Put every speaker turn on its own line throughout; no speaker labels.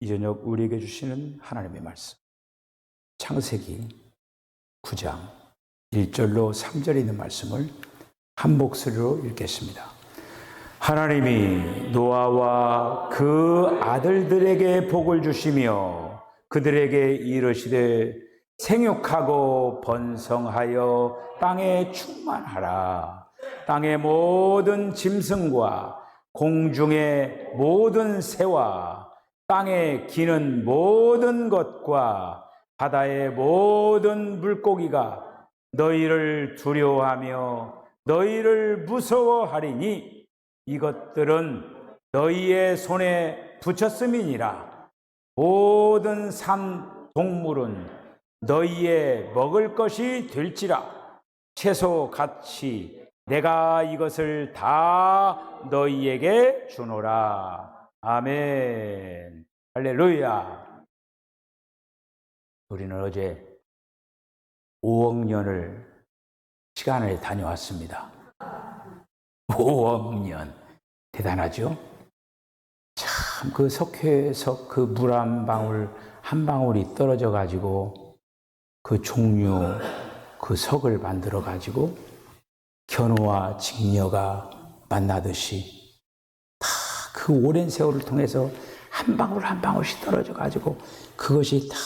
이 저녁 우리에게 주시는 하나님의 말씀, 창세기 9장 1절로 3절에 있는 말씀을 한 목소리로 읽겠습니다. 하나님이 노아와 그 아들들에게 복을 주시며 그들에게 이르시되 생육하고 번성하여 땅에 충만하라. 땅의 모든 짐승과 공중의 모든 새와 땅에 기는 모든 것과 바다의 모든 물고기가 너희를 두려워하며 너희를 무서워하리니 이것들은 너희의 손에 붙였음이니라. 모든 산 동물은 너희의 먹을 것이 될지라. 채소같이 내가 이것을 다 너희에게 주노라. 아멘. 할렐루야. 우리는 어제 5억 년을 시간을 다녀왔습니다. 5억 년. 대단하죠? 참, 그 석회에서 그 물 한 방울 한 방울이 떨어져 가지고 그 종류, 그 석을 만들어 가지고 견우와 직녀가 만나듯이 다 그 오랜 세월을 통해서 한 방울 한 방울씩 떨어져 가지고 그것이 다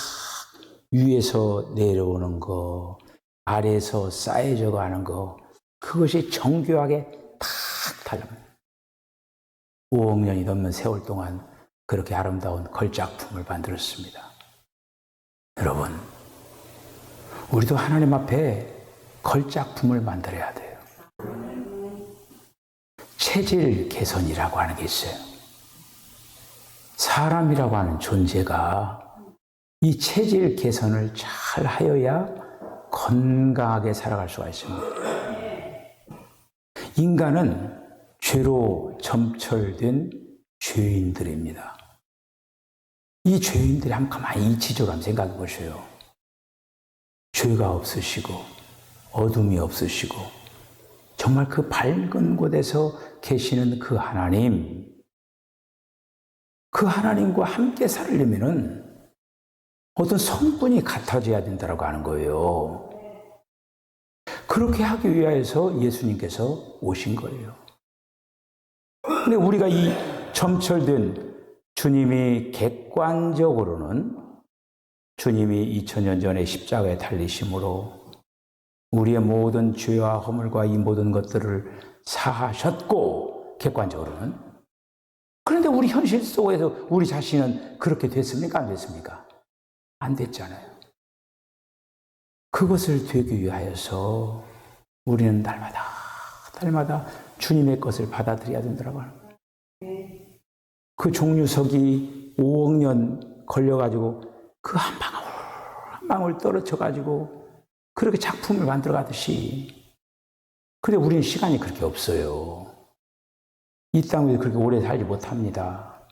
위에서 내려오는 거, 아래에서 쌓여져 가는 거, 그것이 정교하게 탁 달라붙는 5억 년이 넘는 세월 동안 그렇게 아름다운 걸작품을 만들었습니다. 여러분, 우리도 하나님 앞에 걸작품을 만들어야 돼요. 체질 개선이라고 하는 게 있어요. 사람이라고 하는 존재가 이 체질 개선을 잘 하여야 건강하게 살아갈 수가 있습니다. 인간은 죄로 점철된 죄인들입니다. 이 죄인들이 한번 가만히 이치적으로 한번 생각해 보세요. 죄가 없으시고 어둠이 없으시고 정말 그 밝은 곳에서 계시는 그 하나님, 그 하나님과 함께 살려면은 어떤 성분이 같아져야 된다고 하는 거예요. 그렇게 하기 위해서 예수님께서 오신 거예요. 근데 우리가 이 점철된 주님이 객관적으로는 주님이 2000년 전에 십자가에 달리심으로 우리의 모든 죄와 허물과 이 모든 것들을 사하셨고, 객관적으로는. 그런데 우리 현실 속에서 우리 자신은 그렇게 됐습니까? 안 됐습니까? 안 됐잖아요. 그것을 되기 위하여서 우리는 날마다 주님의 것을 받아들여야 된다고 하는 거예요. 그 종류석이 5억 년 걸려가지고 그 한 방울 떨어져가지고 그렇게 작품을 만들어 가듯이. 근데 우리는 시간이 그렇게 없어요. 이 땅에 그렇게 오래 살지 못합니다.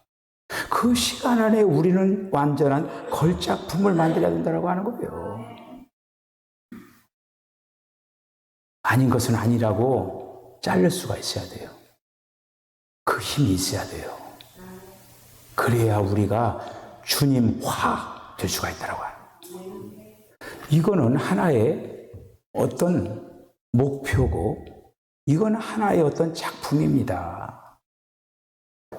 그 시간 안에 우리는 완전한 걸작품을 만들어야 된다고 하는 거예요. 아닌 것은 아니라고 자를 수가 있어야 돼요. 그 힘이 있어야 돼요. 그래야 우리가 주님화 될 수가 있다고 하는 거예요. 이거는 하나의 어떤 목표고, 이건 하나의 어떤 작품입니다.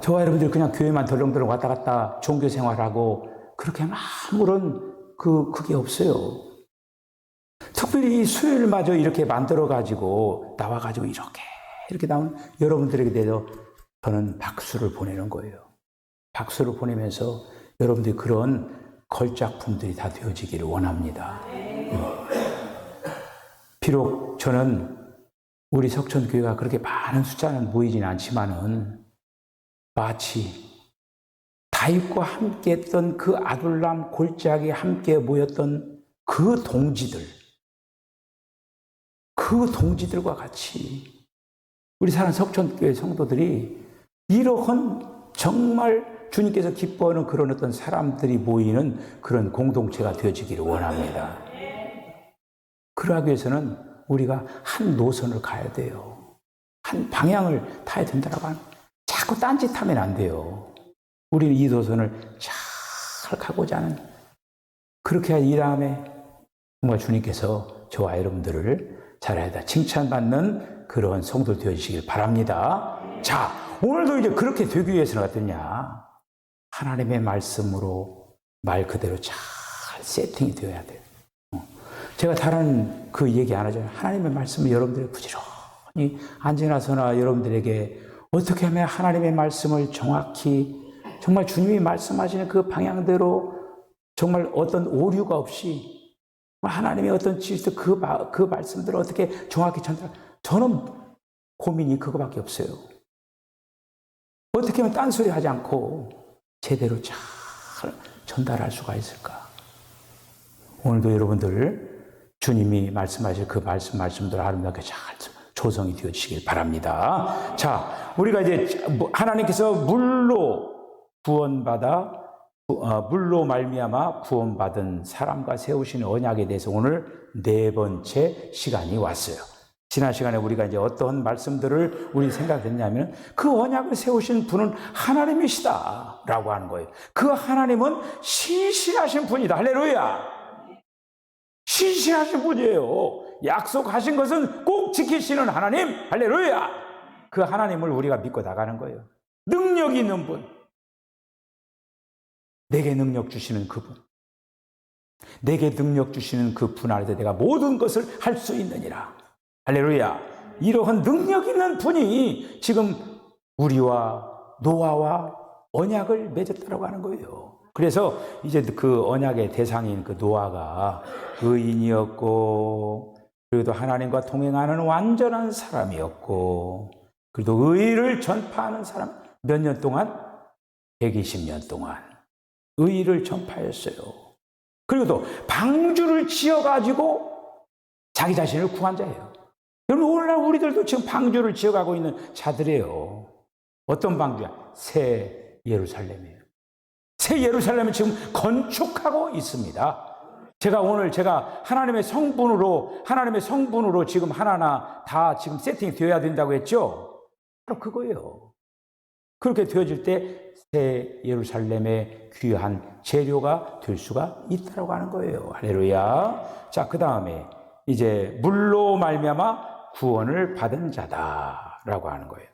저와 여러분들 그냥 교회만 덜렁덜렁 왔다 갔다 종교 생활하고 그렇게 하면 아무런 그게 없어요. 특별히 이 수요일마저 이렇게 만들어가지고 나와가지고 이렇게 나온 여러분들에게 대해서 저는 박수를 보내는 거예요. 박수를 보내면서 여러분들이 그런 걸작품들이 다 되어지기를 원합니다. 비록 저는 우리 석천교회가 그렇게 많은 숫자는 모이지는 않지만은 마치 다윗과 함께 했던 그 아둘람 골짜기에 함께 모였던 그 동지들과 같이 우리 사는 석천교회 성도들이 이러한 정말 주님께서 기뻐하는 그런 어떤 사람들이 모이는 그런 공동체가 되어지기를 원합니다. 그러기 위해서는 우리가 한 노선을 가야 돼요. 한 방향을 타야 된다고 하는, 자꾸 딴짓하면 안 돼요. 우리는 이 노선을 잘 가고자 하는 그렇게 이 다음에 정말 주님께서 저와 여러분들을 잘하다 칭찬받는 그런 성도 되어주시길 바랍니다. 자, 오늘도 이제 그렇게 되기 위해서는 어떠냐? 하나님의 말씀으로 말 그대로 잘 세팅이 되어야 돼요. 제가 다른 그 얘기 안 하잖아요. 하나님의 말씀을 여러분들이 부지런히 앉아나서나 여러분들에게 어떻게 하면 하나님의 말씀을 정확히 정말 주님이 말씀하시는 그 방향대로 정말 어떤 오류가 없이 하나님의 어떤 지시도 그 말씀들을 어떻게 정확히 전달. 저는 고민이 그거밖에 없어요. 어떻게 하면 딴소리 하지 않고 제대로 잘 전달할 수가 있을까? 오늘도 여러분들 주님이 말씀하실 그 말씀들 아름답게 잘 조성이 되어지시길 바랍니다. 자, 우리가 이제 하나님께서 물로 말미암아 구원받은 사람과 세우시는 언약에 대해서 오늘 네 번째 시간이 왔어요. 지난 시간에 우리가 이제 어떤 말씀들을 우리 생각했냐면 그 언약을 세우신 분은 하나님이시다라고 하는 거예요. 그 하나님은 신실하신 분이다. 할렐루야. 신실하신 분이에요. 약속하신 것은 꼭 지키시는 하나님. 할렐루야. 그 하나님을 우리가 믿고 나가는 거예요. 능력이 있는 분. 내게 능력 주시는 그분. 내게 능력 주시는 그 분 아래서 내가 모든 것을 할 수 있느니라. 할렐루야. 이러한 능력 있는 분이 지금 우리와 노아와 언약을 맺었다고 하는 거예요. 그래서 이제 그 언약의 대상인 그 노아가 의인이었고, 그래도 하나님과 동행하는 완전한 사람이었고, 그래도 의를 전파하는 사람, 몇 년 동안? 120년 동안 의를 전파했어요. 그리고 또 방주를 지어가지고 자기 자신을 구한 자예요. 여러분, 오늘날 우리들도 지금 방주를 지어가고 있는 자들이에요. 어떤 방주야? 새 예루살렘이에요. 새 예루살렘을 지금 건축하고 있습니다. 제가 하나님의 성분으로 지금 하나하나 다 지금 세팅이 되어야 된다고 했죠? 바로 그거예요. 그렇게 되어질 때 새 예루살렘의 귀한 재료가 될 수가 있다고 하는 거예요. 할렐루야. 자, 그 다음에 이제 물로 말미암아 구원을 받은 자다라고 하는 거예요.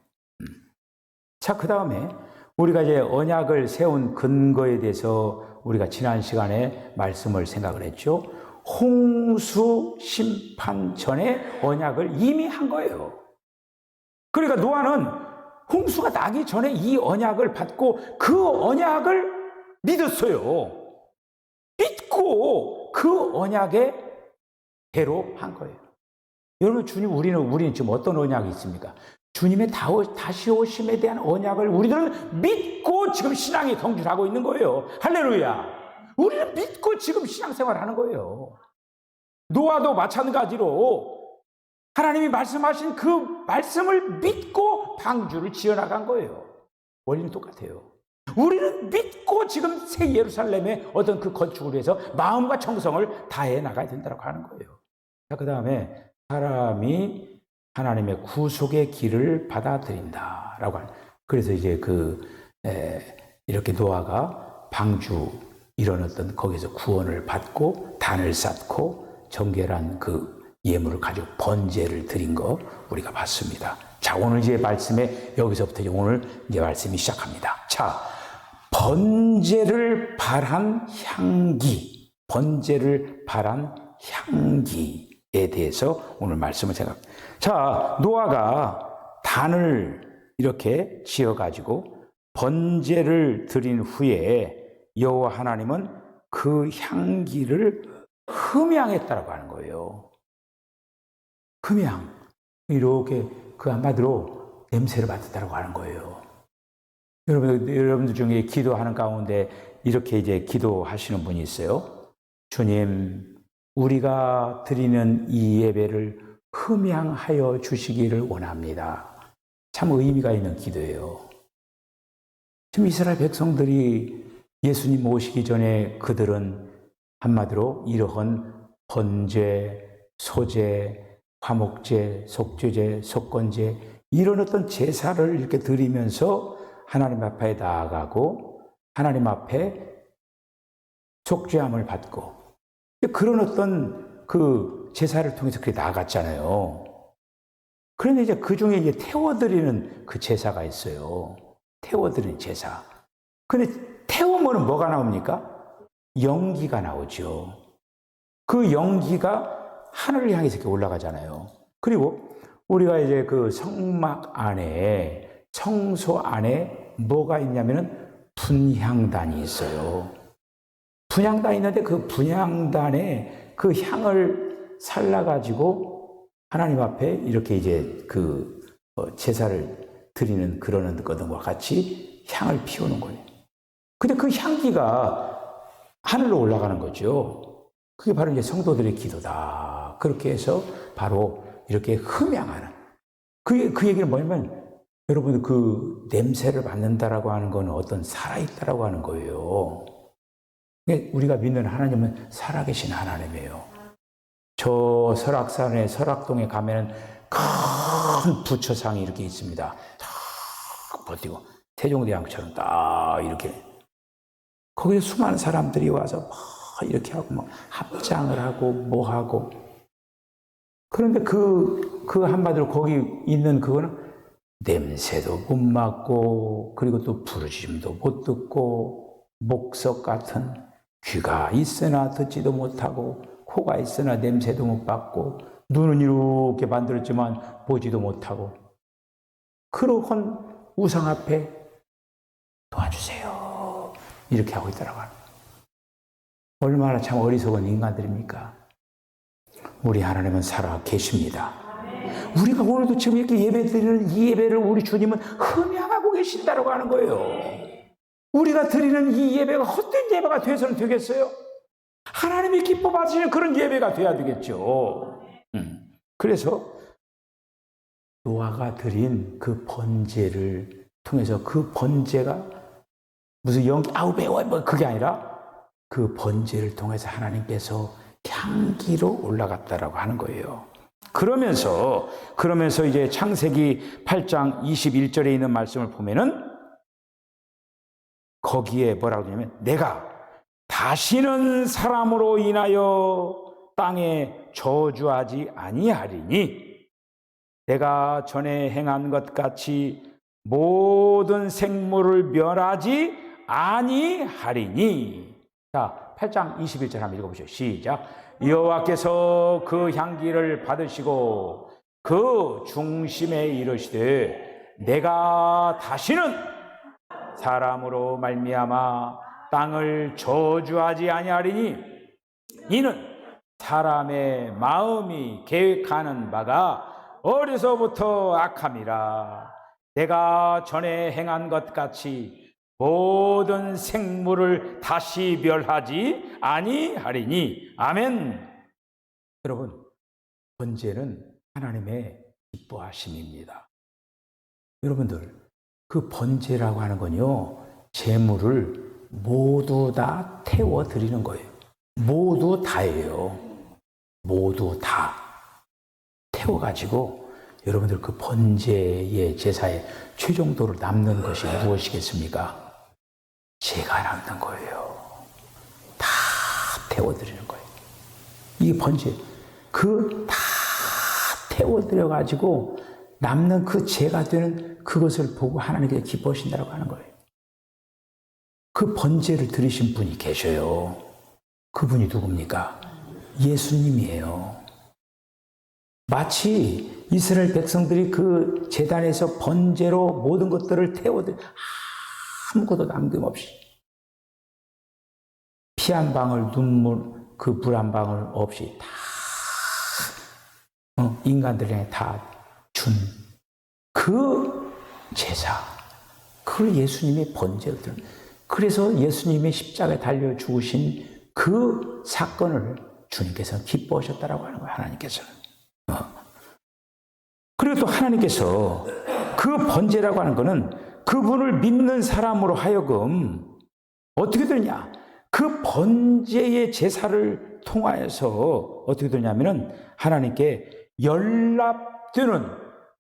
자, 그 다음에 우리가 이제 언약을 세운 근거에 대해서 우리가 지난 시간에 말씀을 생각을 했죠. 홍수 심판 전에 언약을 이미 한 거예요. 그러니까 노아는 홍수가 나기 전에 이 언약을 받고 그 언약을 믿었어요. 믿고 그 언약의 대로 한 거예요. 여러분, 우리는 지금 어떤 언약이 있습니까? 주님의 다시 오심에 대한 언약을 우리들은 믿고 지금 신앙이 경주하고 있는 거예요. 할렐루야. 우리는 믿고 지금 신앙생활을 하는 거예요. 노아도 마찬가지로 하나님이 말씀하신 그 말씀을 믿고 방주를 지어나간 거예요. 원리는 똑같아요. 우리는 믿고 지금 새 예루살렘의 어떤 그 건축을 위해서 마음과 정성을 다해 나가야 된다고 하는 거예요. 자, 그 다음에 사람이 하나님의 구속의 길을 받아들인다라고 하는. 그래서 이제 이렇게 노아가 방주 이런 어떤 거기서 구원을 받고 단을 쌓고 정결한 그 예물을 가지고 번제를 드린 거 우리가 봤습니다. 자, 오늘 이제 말씀에 여기서부터 오늘 이제 말씀이 시작합니다. 자, 번제를 바란 향기에 대해서 오늘 말씀을 생각합니다. 자, 노아가 단을 이렇게 지어가지고 번제를 드린 후에 여호와 하나님은 그 향기를 흠향했다라고 하는 거예요. 흠향. 이렇게 그 한마디로 냄새를 맡았다라고 하는 거예요. 여러분들 중에 기도하는 가운데 이렇게 이제 기도하시는 분이 있어요. 주님, 우리가 드리는 이 예배를 흠향하여 주시기를 원합니다. 참 의미가 있는 기도예요. 지금 이스라엘 백성들이 예수님 오시기 전에 그들은 한마디로 이러한 번제, 소제, 화목제, 속죄제, 속건제 이런 어떤 제사를 이렇게 드리면서 하나님 앞에 나아가고 하나님 앞에 속죄함을 받고 그런 어떤 그 제사를 통해서 그렇게 나아갔잖아요. 그런데 이제 그 중에 이제 태워드리는 그 제사가 있어요. 태워드리는 제사. 근데 태우면 뭐가 나옵니까? 연기가 나오죠. 그 연기가 하늘을 향해서 이렇게 올라가잖아요. 그리고 우리가 이제 그 성막 안에, 성소 안에 뭐가 있냐면은 분향단이 있어요. 분향단이 있는데 그 분향단에 그 향을 살라가지고 하나님 앞에 이렇게 이제 그 제사를 드리는 그러는 것과 같이 향을 피우는 거예요. 근데 그 향기가 하늘로 올라가는 거죠. 그게 바로 이제 성도들의 기도다. 그렇게 해서 바로 이렇게 흠양하는. 그 얘기는 뭐냐면 여러분 그 냄새를 맡는다라고 하는 건 어떤 살아있다라고 하는 거예요. 우리가 믿는 하나님은 살아계신 하나님이에요. 저 설악산에 설악동에 가면은 큰 부처상이 이렇게 있습니다. 딱 버티고 태종대왕처럼 딱 이렇게 거기에 수많은 사람들이 와서 막 이렇게 하고 막 합장을 하고 뭐 하고 그런데 그 한마디로 거기 있는 그거는 냄새도 못 맡고 그리고 또 부르짖음도 못 듣고 목석 같은 귀가 있으나 듣지도 못하고 코가 있으나 냄새도 못 맡고 눈은 이렇게 만들었지만 보지도 못하고 그러한 우상 앞에 도와주세요 이렇게 하고 있더라고. 얼마나 참 어리석은 인간들입니까? 우리 하나님은 살아 계십니다. 우리가 오늘도 지금 이렇게 예배 드리는 이 예배를 우리 주님은 흠양하고 계신다고 하는 거예요. 우리가 드리는 이 예배가 헛된 예배가 돼서는 되겠어요? 하나님이 기뻐 받으시는 그런 예배가 돼야 되겠죠. 그래서 노아가 드린 그 번제를 통해서 그 번제가 무슨 매워 뭐 그게 아니라 그 번제를 통해서 하나님께서 향기로 올라갔다라고 하는 거예요. 그러면서 이제 창세기 8장 21절에 있는 말씀을 보면은 거기에 뭐라고 하냐면 내가 다시는 사람으로 인하여 땅에 저주하지 아니하리니 내가 전에 행한 것 같이 모든 생물을 멸하지 아니하리니. 자, 8장 21절 한번 읽어보시죠. 시작. 여호와께서 그 향기를 받으시고 그 중심에 이르시되 내가 다시는 사람으로 말미암아 땅을 저주하지 아니하리니 이는 사람의 마음이 계획하는 바가 어려서부터 악함이라. 내가 전에 행한 것 같이 모든 생물을 다시 멸하지 아니하리니. 아멘. 여러분, 번제는 하나님의 기뻐하심입니다. 여러분들, 그 번제라고 하는 건요, 제물을 모두 다 태워 드리는 거예요. 모두 다예요. 모두 다 태워가지고 여러분들 그 번제의 제사의 최종도로 남는 것이 무엇이겠습니까? 제가 남는 거예요. 다 태워드리는 거예요. 이게 번제. 다 태워드려가지고 남는 그 제가 되는 그것을 보고 하나님께서 기뻐하신다고 하는 거예요. 그 번제를 드리신 분이 계셔요. 그분이 누굽니까? 예수님이에요. 마치 이스라엘 백성들이 그 제단에서 번제로 모든 것들을 태워드려 아무것도 남김없이 피 한 방울 눈물 그 물 한 방울 없이 다 인간들에게 다 준 그 제사, 그 예수님의 번제를 드려. 그래서 예수님의 십자가에 달려 죽으신 그 사건을 주님께서 기뻐하셨다라고 하는 거예요. 하나님께서는. 그리고 또 하나님께서 그 번제라고 하는 것은 그분을 믿는 사람으로 하여금 어떻게 되느냐? 그 번제의 제사를 통하여서 어떻게 되냐면은 하나님께 연락되는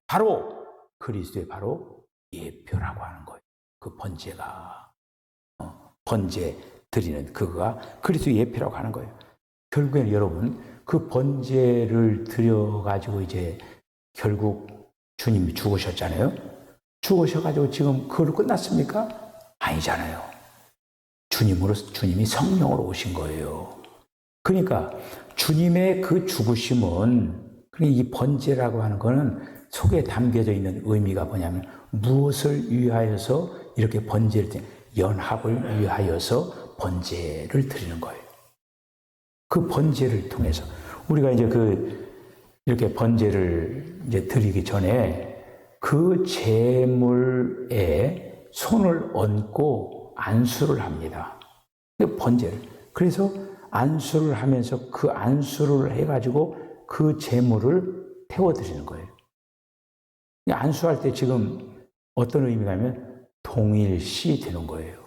바로 그리스도의 바로 예표라고 하는 거예요. 그 번제가 번제 드리는 그거가 그리스도 예표라고 하는 거예요. 결국에는 여러분 그 번제를 드려가지고 이제 결국 주님이 죽으셨잖아요. 죽으셔가지고 지금 그걸로 끝났습니까? 아니잖아요. 주님이 성령으로 오신 거예요. 그러니까 주님의 그 죽으심은 이 번제라고 하는 거는 속에 담겨져 있는 의미가 뭐냐면 무엇을 위하여서 이렇게 번제를 드리는 연합을 위하여서 번제를 드리는 거예요. 그 번제를 통해서 우리가 이제 이렇게 번제를 이제 드리기 전에 그 제물에 손을 얹고 안수를 합니다. 번제를. 그래서 안수를 하면서 그 안수를 해가지고 그 제물을 태워드리는 거예요. 안수할 때 지금 어떤 의미가 냐면 동일시 되는 거예요.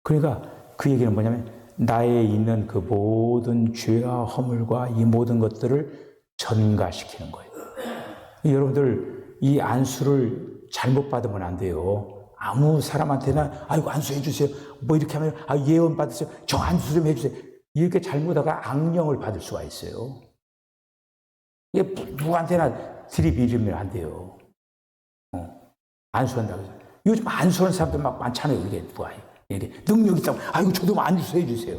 그러니까 그 얘기는 뭐냐면 나에 있는 그 모든 죄와 허물과 이 모든 것들을 전가시키는 거예요. 여러분들 이 안수를 잘못 받으면 안 돼요. 아무 사람한테나 아이고 안수해 주세요. 뭐 이렇게 하면 예언 받으세요. 저 안수 좀 해주세요. 이렇게 잘못하다가 악령을 받을 수가 있어요. 이게 누구한테나 들이밀으면 안 돼요. 안수한다고 해서. 요즘 안수하는 사람들 막 많잖아요. 이게 누가 이게 능력 있다고 아이고 저도 안수해 주세요.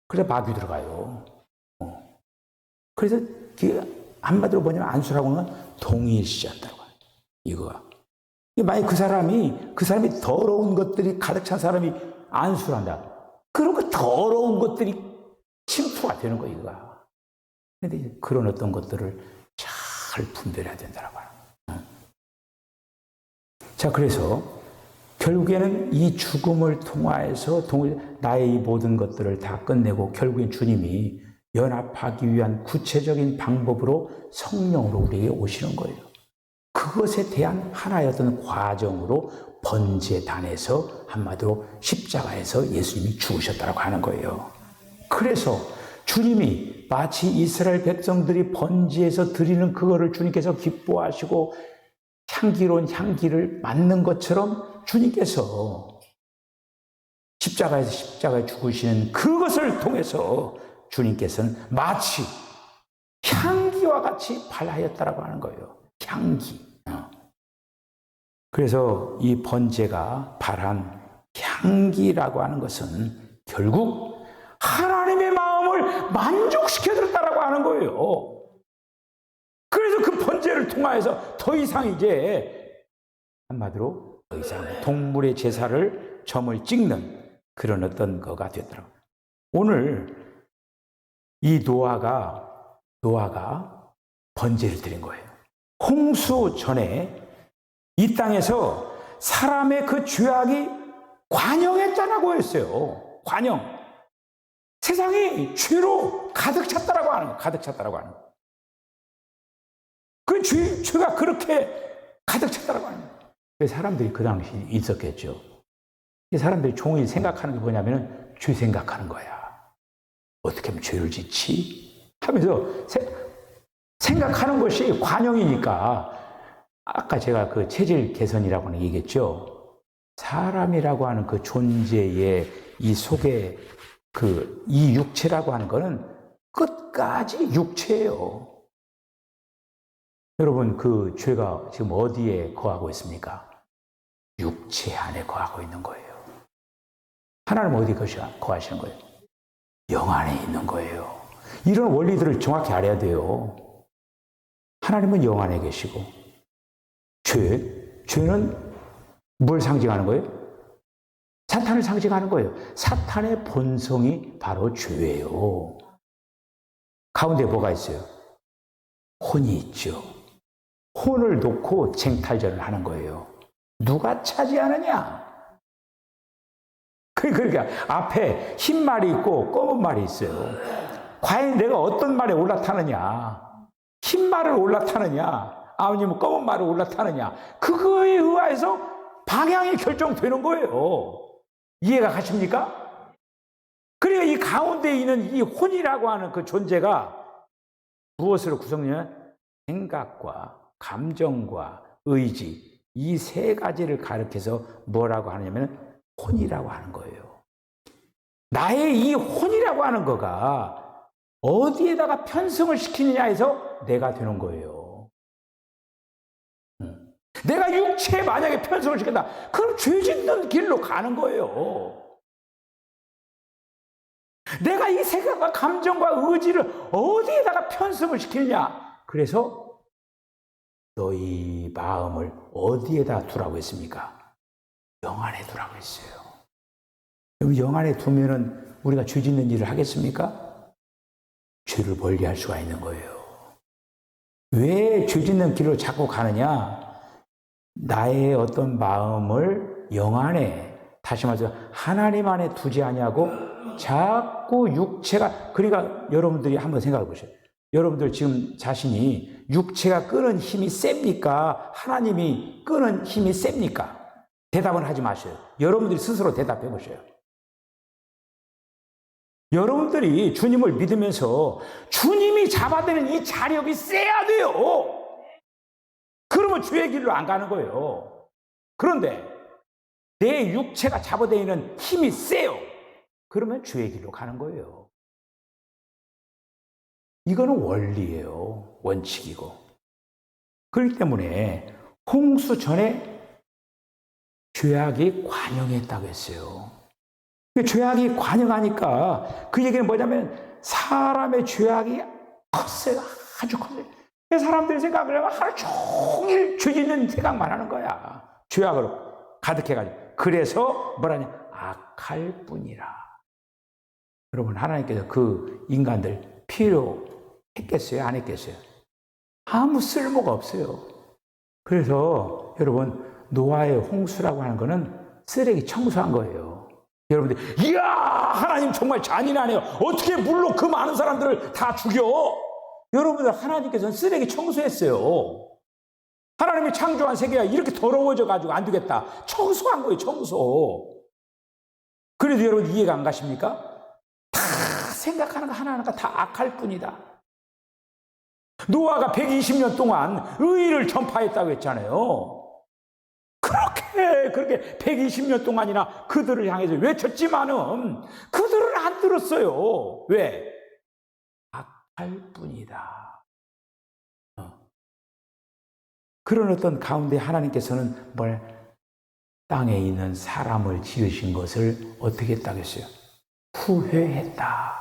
그래 마귀 들어가요. 그래서 한마디로 뭐냐면 안수라고 하는 건 동일시한다고 해요. 이거가. 만약 그 사람이 더러운 것들이 가득 찬 사람이 안수를 한다. 그런 그 더러운 것들이 침투가 되는 거예요, 이거가. 그런데 그런 어떤 것들을 잘 분별해야 된다고 하는 거예요. 자, 그래서 결국에는 이 죽음을 통하여서 나의 이 모든 것들을 다 끝내고 결국엔 주님이 연합하기 위한 구체적인 방법으로 성령으로 우리에게 오시는 거예요. 그것에 대한 하나의 어떤 과정으로 번제단에서 한마디로 십자가에서 예수님이 죽으셨다고 하는 거예요. 그래서 주님이 마치 이스라엘 백성들이 번제에서 드리는 그거를 주님께서 기뻐하시고 향기로운 향기를 맡는 것처럼 주님께서 십자가에 죽으시는 그것을 통해서 주님께서는 마치 향기와 같이 발하였다라고 하는 거예요. 향기. 그래서 이 번제가 발한 향기라고 하는 것은 결국 하나님의 마음을 만족시켜드렸다라고 하는 거예요. 그래서 그 번제를 통하여서 더 이상 이제 한마디로 더 이상 동물의 제사를 점을 찍는 그런 어떤 거가 되더라고요. 오늘 이 노아가 번제를 드린 거예요. 홍수 전에 이 땅에서 사람의 그 죄악이 관영했다라고 했어요. 관영. 세상이 죄로 가득 찼다라고 하는 거예요. 가득 찼다라고 하는 거예요. 그 죄가 그렇게 가득 찼다라고 하는 거예요. 사람들이 그 당시 있었겠죠. 사람들이 종일 생각하는 게 뭐냐면 죄 생각하는 거야. 어떻게 하면 죄를 짓지? 하면서 생각하는 것이 관영이니까 아까 제가 그 체질 개선이라고 하는 얘기했죠. 사람이라고 하는 그 존재의 이 속에 이 육체라고 하는 거는 끝까지 육체예요. 여러분 그 죄가 지금 어디에 거하고 있습니까? 육체 안에 거하고 있는 거예요. 하나님 어디 거하시는 거예요? 영 안에 있는 거예요. 이런 원리들을 정확히 알아야 돼요. 하나님은 영 안에 계시고 죄는 뭘 상징하는 거예요? 사탄을 상징하는 거예요. 사탄의 본성이 바로 죄예요. 가운데 뭐가 있어요? 혼이 있죠. 혼을 놓고 쟁탈전을 하는 거예요. 누가 차지하느냐? 그러니까 앞에 흰 말이 있고 검은 말이 있어요. 과연 내가 어떤 말에 올라타느냐? 흰 말을 올라타느냐? 아니면 검은 말을 올라타느냐? 그거에 의해서 방향이 결정되는 거예요. 이해가 가십니까? 그러니까 이 가운데 있는 이 혼이라고 하는 그 존재가 무엇으로 구성되냐면 생각과 감정과 의지 이 세 가지를 가리켜서 뭐라고 하냐면 혼이라고 하는 거예요. 나의 이 혼이라고 하는 거가 어디에다가 편성을 시키느냐 해서 내가 되는 거예요. 내가 육체에 만약에 편성을 시킨다, 그럼 죄 짓는 길로 가는 거예요. 내가 이 생각과 감정과 의지를 어디에다가 편성을 시키느냐. 그래서 너희 마음을 어디에다 두라고 했습니까? 영 안에 두라고 했어요. 그럼 영 안에 두면은 우리가 죄 짓는 일을 하겠습니까? 죄를 멀리할 수가 있는 거예요. 왜 죄 짓는 길로 자꾸 가느냐? 나의 어떤 마음을 영 안에, 다시 말해서 하나님 안에 두지 아니하고 자꾸 육체가, 그러니까 여러분들이 한번 생각해 보세요. 여러분들 지금 자신이 육체가 끄는 힘이 셉니까? 하나님이 끄는 힘이 셉니까? 대답은 하지 마세요. 여러분들이 스스로 대답해 보세요. 여러분들이 주님을 믿으면서 주님이 잡아대는 이 자력이 세야 돼요. 그러면 주의 길로 안 가는 거예요. 그런데 내 육체가 잡아대는 힘이 세요. 그러면 주의 길로 가는 거예요. 이거는 원리예요. 원칙이고. 그렇기 때문에 홍수 전에 죄악이 관영했다고 했어요. 죄악이 관영하니까 그 얘기는 뭐냐면 사람의 죄악이 컸어요. 아주 컸어요. 사람들이 생각을 하면 하루 종일 죄 짓는 생각만 하는 거야. 죄악으로 가득해가지고. 그래서 뭐라냐? 악할 뿐이라. 여러분, 하나님께서 그 인간들 필요했겠어요? 안 했겠어요? 아무 쓸모가 없어요. 그래서 여러분, 노아의 홍수라고 하는 거는 쓰레기 청소한 거예요. 여러분들, 이야, 하나님 정말 잔인하네요. 어떻게 물로 그 많은 사람들을 다 죽여? 여러분들, 하나님께서는 쓰레기 청소했어요. 하나님이 창조한 세계가 이렇게 더러워져가지고 안 되겠다. 청소한 거예요, 청소. 그래도 여러분 이해가 안 가십니까? 다 생각하는 거 하나하나가 다 악할 뿐이다. 노아가 120년 동안 의의를 전파했다고 했잖아요. 그렇게 120년 동안이나 그들을 향해서 외쳤지만은 그들은 안 들었어요. 왜? 악할 뿐이다. 그런 어떤 가운데 하나님께서는 땅에 있는 사람을 지으신 것을 어떻게 했다고 했어요? 후회했다.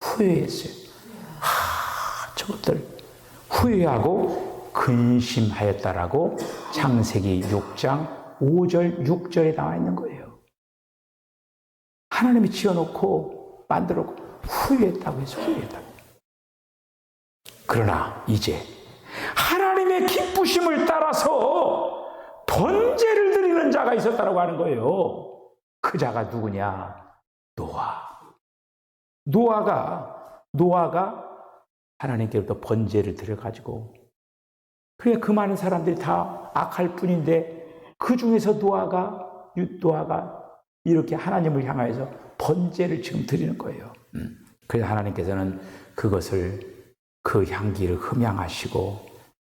후회했어요. 저것들 후회하고 근심하였다라고 창세기 6장 5절 6절에 나와 있는 거예요. 하나님이 지어놓고 만들었고 후회했다고 해서 후회했다고. 그러나 이제 하나님의 기쁘심을 따라서 번제를 드리는 자가 있었다고 하는 거예요. 그 자가 누구냐? 노아가 하나님께로부터 번제를 드려가지고, 그래 그 많은 사람들이 다 악할 뿐인데 그 중에서 노아가 이렇게 하나님을 향하여서 번제를 지금 드리는 거예요. 그래서 하나님께서는 그것을, 그 향기를 흠양하시고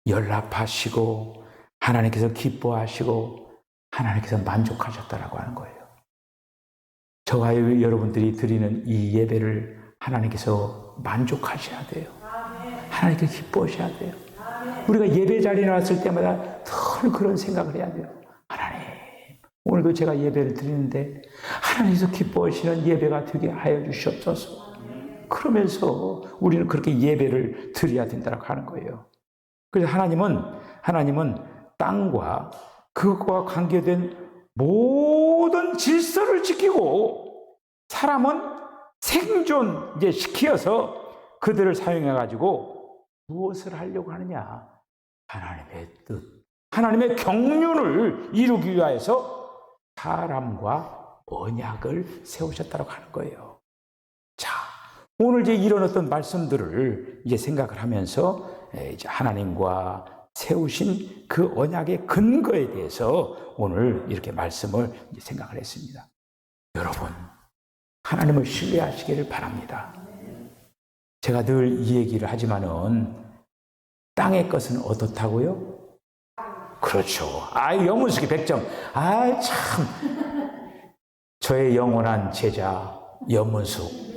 연락하시고 하나님께서 기뻐하시고 하나님께서 만족하셨다라고 하는 거예요. 저와 여러분들이 드리는 이 예배를 하나님께서 만족하셔야 돼요. 하나님께서 기뻐하셔야 돼요. 우리가 예배 자리에 나왔을 때마다 늘 그런 생각을 해야 돼요. 하나님, 오늘도 제가 예배를 드리는데 하나님께서 기뻐하시는 예배가 되게 하여 주시옵소서. 그러면서 우리는 그렇게 예배를 드려야 된다고 하는 거예요. 그래서 하나님은 땅과 그것과 관계된 모든 질서를 지키고 사람은 생존 시키어서 그들을 사용해가지고 무엇을 하려고 하느냐? 하나님의 뜻, 하나님의 경륜을 이루기 위하여서 사람과 언약을 세우셨다고 하는 거예요. 자, 오늘 이제 이런 어떤 말씀들을 이제 생각을 하면서 이제 하나님과 세우신 그 언약의 근거에 대해서 오늘 이렇게 말씀을 이제 생각을 했습니다. 여러분, 하나님을 신뢰하시기를 바랍니다. 제가 늘 이 얘기를 하지만은 땅의 것은 어떻다고요? 그렇죠. 영문수기 100점. 참. 저의 영원한 제자 연문숙.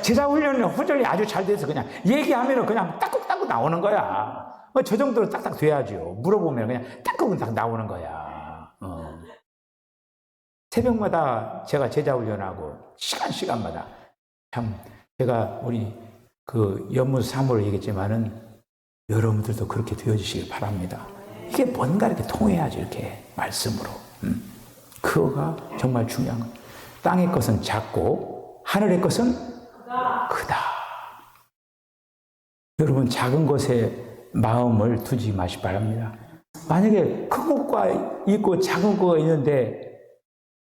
제자 훈련은 후절이 아주 잘 돼서 그냥 얘기하면 그냥 따끔따끔 나오는 거야. 저 정도로 딱딱 돼야죠. 물어보면 그냥 따끔딱 나오는 거야. 새벽마다 제가 제자 훈련하고 시간마다 참 제가 우리 그 연문숙 사모를 얘기했지만은 여러분들도 그렇게 되어주시길 바랍니다. 이게 뭔가 이렇게 통해야지 이렇게 말씀으로. 그거가 정말 중요한 거예요. 땅의 것은 작고 하늘의 것은 크다. 여러분 작은 것에 마음을 두지 마시기 바랍니다. 만약에 큰 것과 있고 작은 거가 있는데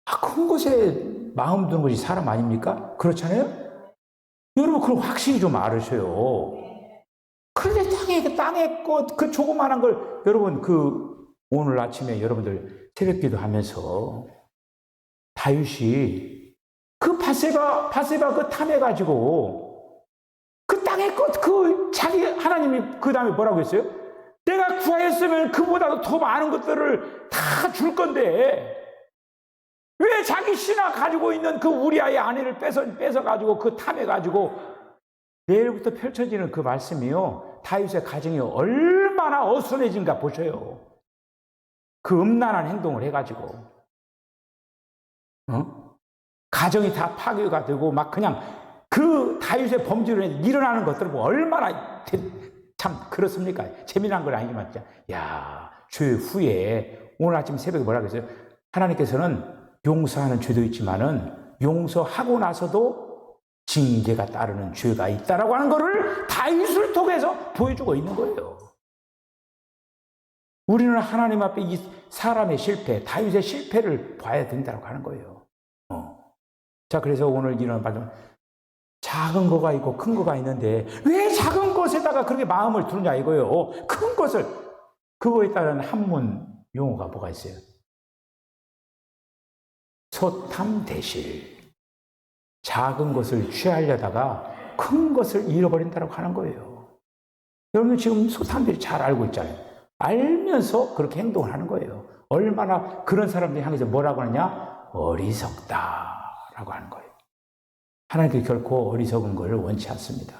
큰 것에 마음 두는 것이 사람 아닙니까? 그렇잖아요? 여러분 그걸 확실히 좀 알으셔요. 그런데 땅의 것, 그 조그마한 걸 여러분 오늘 아침에 여러분들 새벽기도 하면서 다윗이 그 바세바 그 탐해가지고 그 땅의 것, 자기 하나님이 그 다음에 뭐라고 했어요? 내가 구하였으면 그보다도 더 많은 것들을 다 줄 건데 왜 자기 신하 가지고 있는 그 우리아의 아내를 뺏어가지고 그 탐해가지고 내일부터 펼쳐지는 그 말씀이요. 다윗의 가정이 얼마나 어수선해진가 보셔요. 그 음란한 행동을 해가지고. 가정이 다 파괴가 되고 막 그냥 그 다윗의 범죄로 일어나는 것들은 뭐 얼마나 참 그렇습니까? 재미난 건 아니지만 야, 죄 후에 오늘 아침 새벽에 뭐라고 했어요? 하나님께서는 용서하는 죄도 있지만은 용서하고 나서도 징계가 따르는 죄가 있다라고 하는 것을 다윗을 통해서 보여주고 있는 거예요. 우리는 하나님 앞에 이 사람의 실패, 다윗의 실패를 봐야 된다고 하는 거예요. 자, 그래서 오늘 이런 말씀, 작은 거가 있고 큰 거가 있는데 왜 작은 것에다가 그렇게 마음을 두느냐 이거예요. 큰 것을, 그거에 따른 한문 용어가 뭐가 있어요? 소탐대실. 작은 것을 취하려다가 큰 것을 잃어버린다고 하는 거예요. 여러분 지금 소탐대실 잘 알고 있잖아요. 알면서 그렇게 행동을 하는 거예요. 얼마나 그런 사람들이 향해서 뭐라고 하느냐? 어리석다라고 하는 거예요. 하나님께 결코 어리석은 걸 원치 않습니다.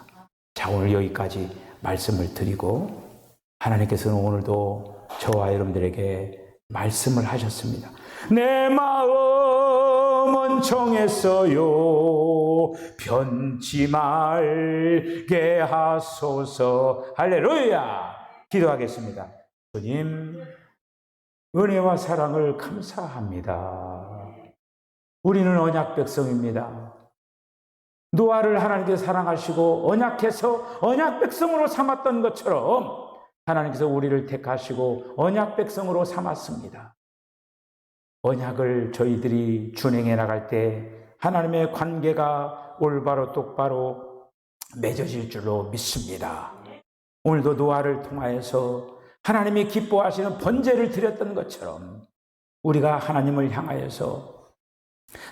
자, 오늘 여기까지 말씀을 드리고 하나님께서는 오늘도 저와 여러분들에게 말씀을 하셨습니다. 내 마음은 정했어요. 변치 말게 하소서. 할렐루야. 기도하겠습니다. 주님, 은혜와 사랑을 감사합니다. 우리는 언약 백성입니다. 노아를 하나님께서 사랑하시고 언약해서 언약 백성으로 삼았던 것처럼 하나님께서 우리를 택하시고 언약 백성으로 삼았습니다. 언약을 저희들이 준행해 나갈 때 하나님의 관계가 올바로 똑바로 맺어질 줄로 믿습니다. 오늘도 노아를 통하여서 하나님이 기뻐하시는 번제를 드렸던 것처럼 우리가 하나님을 향하여서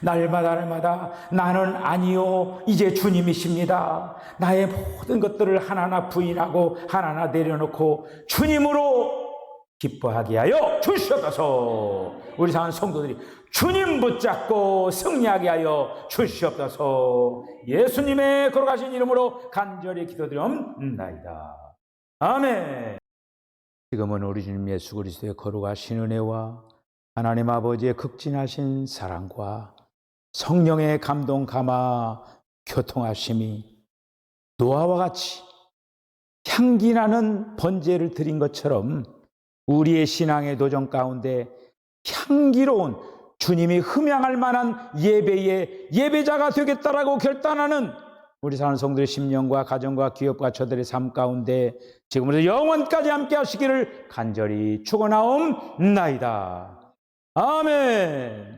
날마다 나는 아니요 이제 주님이십니다. 나의 모든 것들을 하나하나 부인하고 하나하나 내려놓고 주님으로 기뻐하게 하여 주시옵소서. 우리 사는 성도들이 주님 붙잡고 승리하게 하여 주시옵소서. 예수님의 거룩하신 이름으로 간절히 기도드리옵나이다. 아멘. 지금은 우리 주님 예수 그리스도의 거룩하신 은혜와 하나님 아버지의 극진하신 사랑과 성령의 감동 감화 교통하심이 노아와 같이 향기나는 번제를 드린 것처럼 우리의 신앙의 도전 가운데 향기로운 주님이 흠양할 만한 예배의 예배자가 되겠다라고 결단하는 우리 사는 성도들의 심령과 가정과 기업과 저들의 삶 가운데 지금부터 영원까지 함께 하시기를 간절히 축원하옵나이다. 아멘.